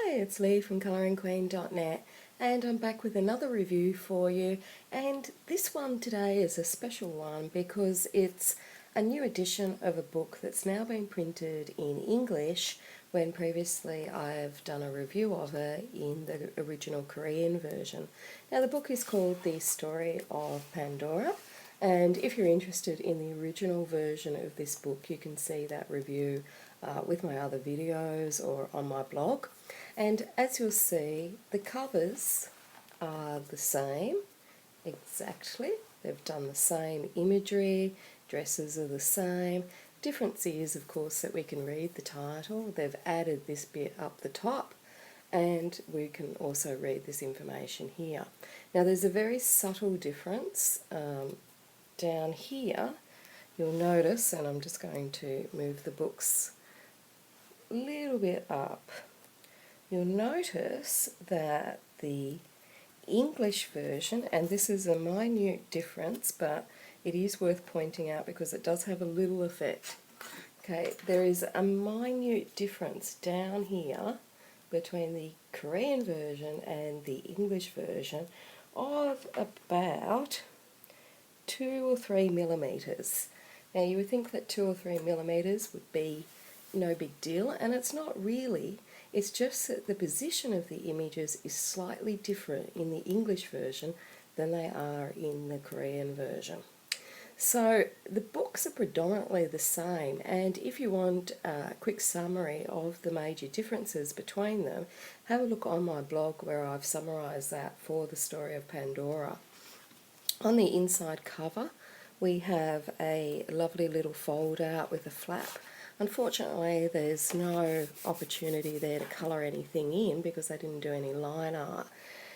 Hi, it's Lee from coloringqueen.net and I'm back with another review for you, and this one today is a special one because it's a new edition of a book that's now been printed in English when previously I've done a review of it in the original Korean version. Now the book is called The Story of Pandora, and if you're interested in the original version of this book you can see that review with my other videos or on my blog. And as you'll see, the covers are the same exactly. They've done the same imagery, dresses are the same. Difference is, of course, that we can read the title. They've added this bit up the top and we can also read this information here. Now there's a very subtle difference down here. You'll notice, and I'm just going to move the books a little bit up, you'll notice that the English version, and this is a minute difference but it is worth pointing out because it does have a little effect. Okay, there is a minute difference down here between the Korean version and the English version of about 2 or 3 millimeters. Now you would think that 2 or 3 millimeters would be no big deal, and it's not really. It's just that the position of the images is slightly different in the English version than they are in the Korean version. So the books are predominantly the same, and if you want a quick summary of the major differences between them, have a look on my blog where I've summarised that for the Story of Pandora. On the inside cover we have a lovely little fold out with a flap. Unfortunately there's no opportunity there to colour anything in because they didn't do any line art.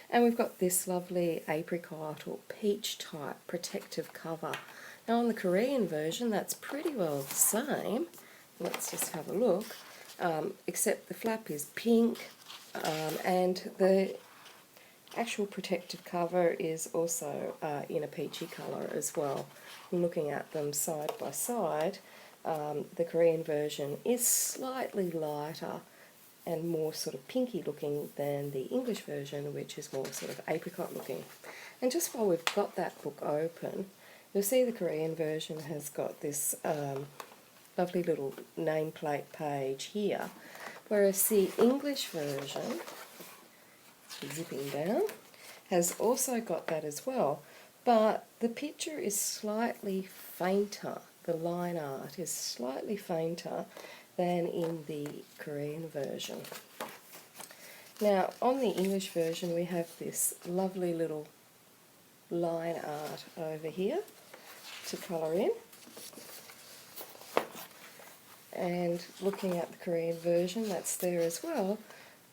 And we've got this lovely apricot or peach type protective cover. Now on the Korean version that's pretty well the same. Let's just have a look. Except the flap is pink and the actual protective cover is also in a peachy colour as well. Looking at them side by side, the Korean version is slightly lighter and more sort of pinky looking than the English version, which is more sort of apricot looking. And just while we've got that book open, you'll see the Korean version has got this lovely little nameplate page here, whereas the English version, zipping down, has also got that as well, but the picture is slightly fainter. The line art is slightly fainter than in the Korean version. Now on the English version we have this lovely little line art over here to colour in, and looking at the Korean version that's there as well,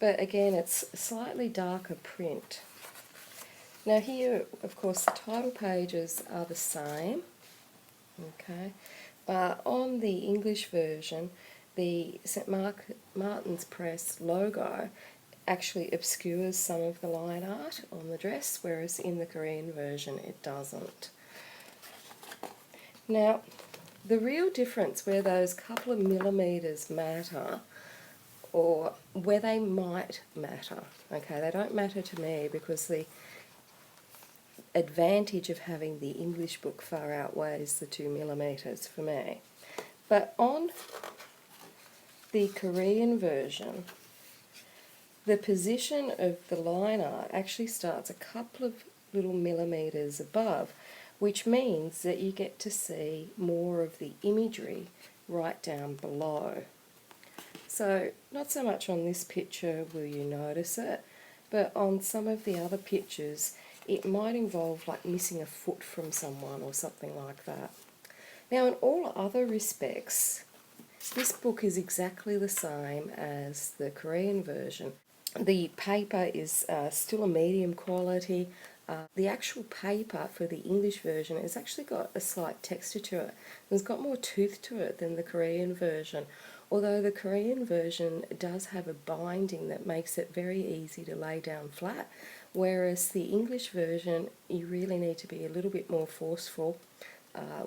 but again it's slightly darker print. Now here of course the title pages are the same, okay, but on the English version the St. Martin's Press logo actually obscures some of the line art on the dress, whereas in the Korean version it doesn't. Now the real difference where those couple of millimeters matter, or where they might matter, okay, they don't matter to me because the advantage of having the English book far outweighs the 2 millimeters for me. But on the Korean version, the position of the line art actually starts a couple of little millimeters above, which means that you get to see more of the imagery right down below. So not so much on this picture will you notice it, but on some of the other pictures it might involve like missing a foot from someone or something like that. Now in all other respects this book is exactly the same as the Korean version. The paper is still a medium quality. The actual paper for the English version has actually got a slight texture to it. It's got more tooth to it than the Korean version, although the Korean version does have a binding that makes it very easy to lay down flat, whereas the English version you really need to be a little bit more forceful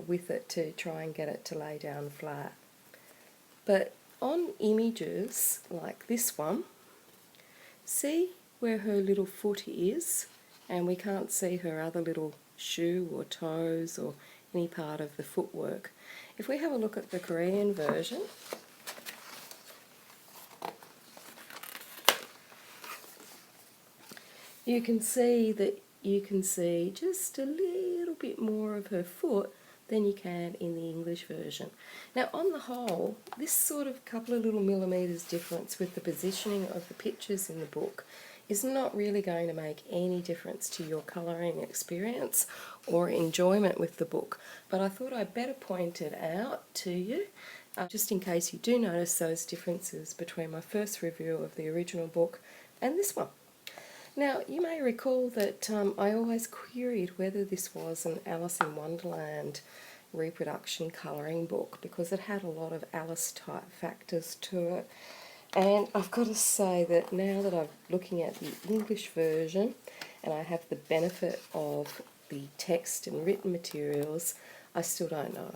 with it to try and get it to lay down flat. But on images like this one, see where her little foot is, and we can't see her other little shoe or toes or any part of the footwork. If we have a look at the Korean version, you can see just a little bit more of her foot than you can in the English version. Now, on the whole, this sort of couple of little millimetres difference with the positioning of the pictures in the book is not really going to make any difference to your colouring experience or enjoyment with the book, but I thought I'd better point it out to you, just in case you do notice those differences between my first review of the original book and this one. Now, you may recall that I always queried whether this was an Alice in Wonderland reproduction colouring book because it had a lot of Alice-type factors to it. And I've got to say that now that I'm looking at the English version and I have the benefit of the text and written materials, I still don't know.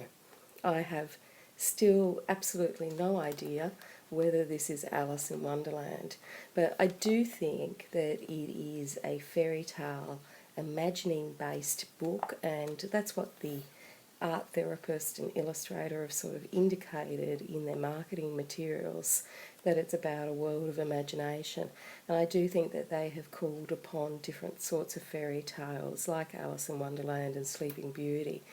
I have still absolutely no idea whether this is Alice in Wonderland, but I do think that it is a fairy tale imagining based book, and that's what the art therapist and illustrator have sort of indicated in their marketing materials, that it's about a world of imagination. And I do think that they have called upon different sorts of fairy tales like Alice in Wonderland and Sleeping Beauty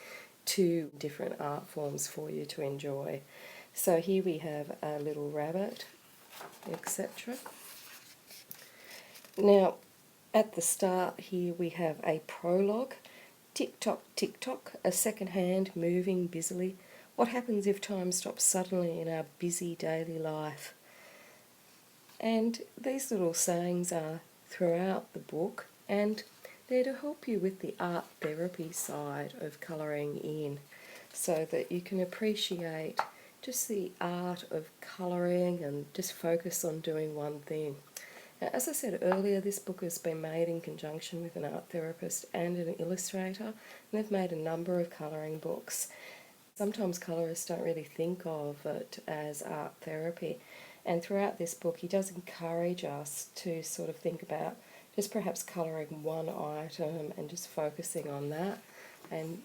to different art forms for you to enjoy. So here we have a little rabbit, etc. Now, at the start here we have a prologue. Tick-tock, tick-tock, a second hand moving busily. What happens if time stops suddenly in our busy daily life? And these little sayings are throughout the book, and they're to help you with the art therapy side of colouring in, so that you can appreciate just the art of colouring and just focus on doing one thing. Now, as I said earlier, this book has been made in conjunction with an art therapist and an illustrator, and they've made a number of colouring books. Sometimes colourists don't really think of it as art therapy, and throughout this book he does encourage us to sort of think about just perhaps colouring one item and just focusing on that. And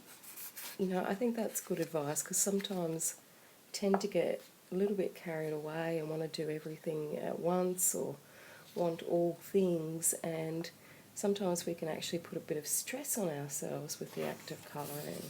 I think that's good advice, because sometimes tend to get a little bit carried away and want to do everything at once or want all things, and sometimes we can actually put a bit of stress on ourselves with the act of colouring.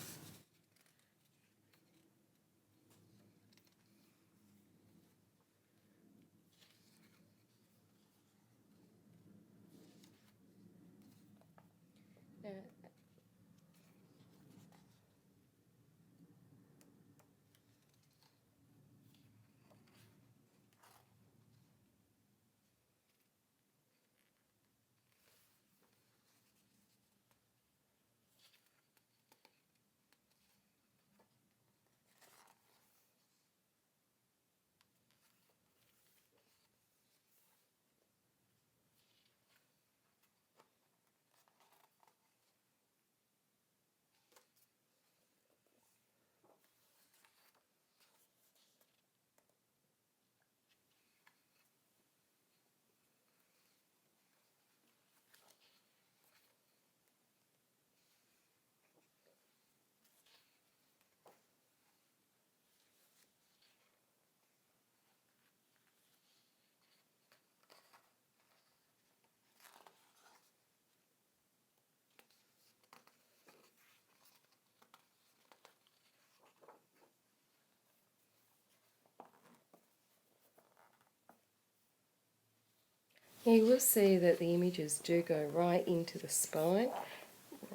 Now, you will see that the images do go right into the spine,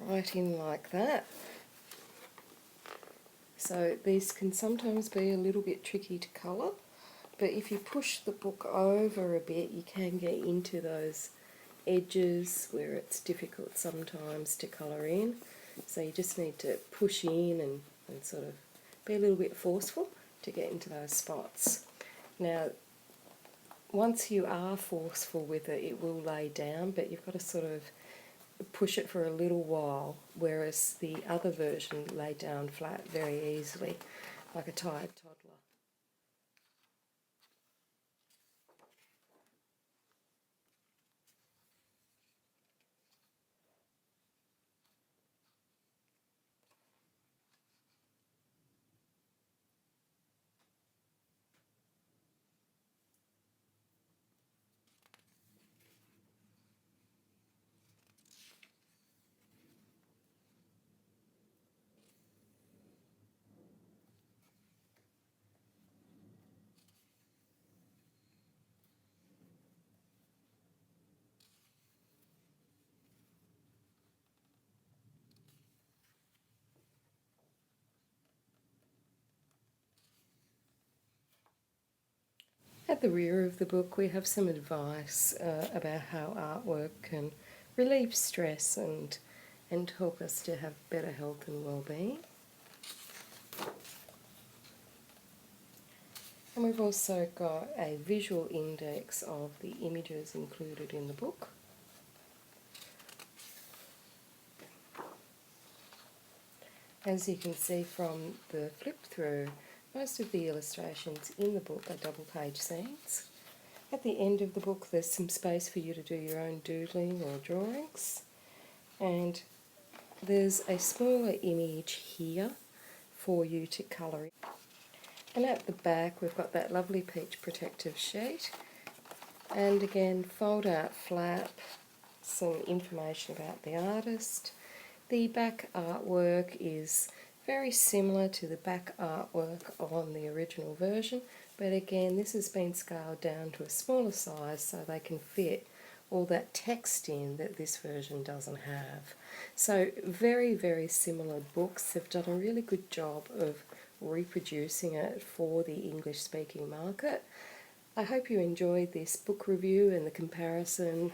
right in like that. So these can sometimes be a little bit tricky to colour, but if you push the book over a bit, you can get into those edges where it's difficult sometimes to colour in. So you just need to push in and sort of be a little bit forceful to get into those spots. Now, once you are forceful with it, it will lay down, but you've got to sort of push it for a little while, whereas the other version laid down flat very easily, like a tired toddler. the rear of the book we have some advice about how artwork can relieve stress and help us to have better health and well-being. And we've also got a visual index of the images included in the book. As you can see from the flip through, most of the illustrations in the book are double page scenes. At the end of the book there's some space for you to do your own doodling or drawings, and there's a smaller image here for you to colour in. And at the back we've got that lovely peach protective sheet, and again fold out flap, some information about the artist. The back artwork is very similar to the back artwork on the original version, but again this has been scaled down to a smaller size so they can fit all that text in that this version doesn't have. So very, very similar books. They've done a really good job of reproducing it for the English speaking market. I hope you enjoyed this book review and the comparison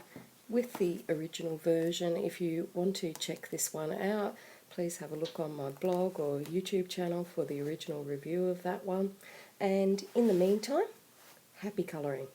with the original version. If you want to check this one out, please have a look on my blog or YouTube channel for the original review of that one. And in the meantime, happy colouring.